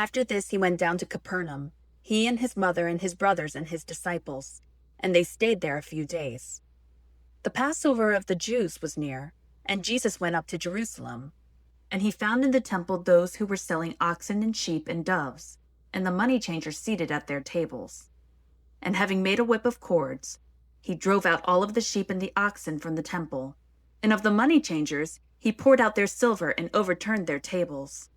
After this, he went down to Capernaum, he and his mother and his brothers and his disciples, and they stayed there a few days. The Passover of the Jews was near, and Jesus went up to Jerusalem. And he found in the temple those who were selling oxen and sheep and doves, and the money changers seated at their tables. And having made a whip of cords, he drove out all of the sheep and the oxen from the temple, and of the money changers he poured out their silver and overturned their tables.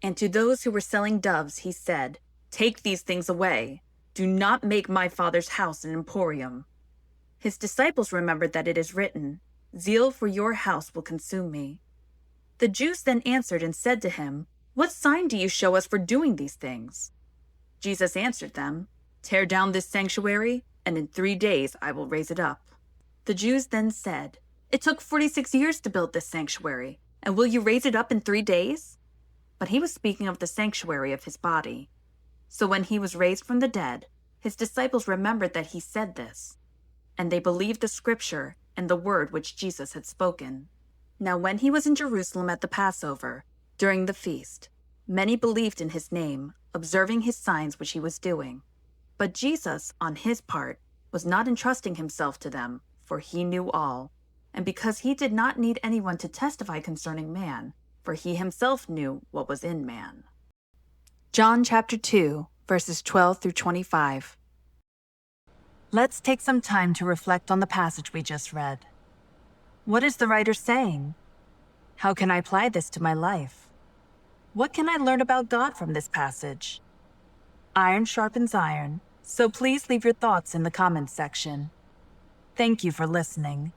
And to those who were selling doves he said, "Take these things away. Do not make my Father's house an emporium." His disciples remembered that it is written, "Zeal for your house will consume me." The Jews then answered and said to him, "What sign do you show us for doing these things?" Jesus answered them, "Tear down this sanctuary, and in 3 days I will raise it up." The Jews then said, "It took 46 years to build this sanctuary, and will you raise it up in 3 days?" But he was speaking of the sanctuary of his body. So when he was raised from the dead, his disciples remembered that he said this, and they believed the scripture and the word which Jesus had spoken. Now when he was in Jerusalem at the Passover, during the feast, many believed in his name, observing his signs which he was doing. But Jesus, on his part, was not entrusting himself to them, for he knew all, and because he did not need anyone to testify concerning man, for he himself knew what was in man. John chapter 2, verses 12 through 25. Let's take some time to reflect on the passage we just read. What is the writer saying? How can I apply this to my life? What can I learn about God from this passage? Iron sharpens iron, so please leave your thoughts in the comments section. Thank you for listening.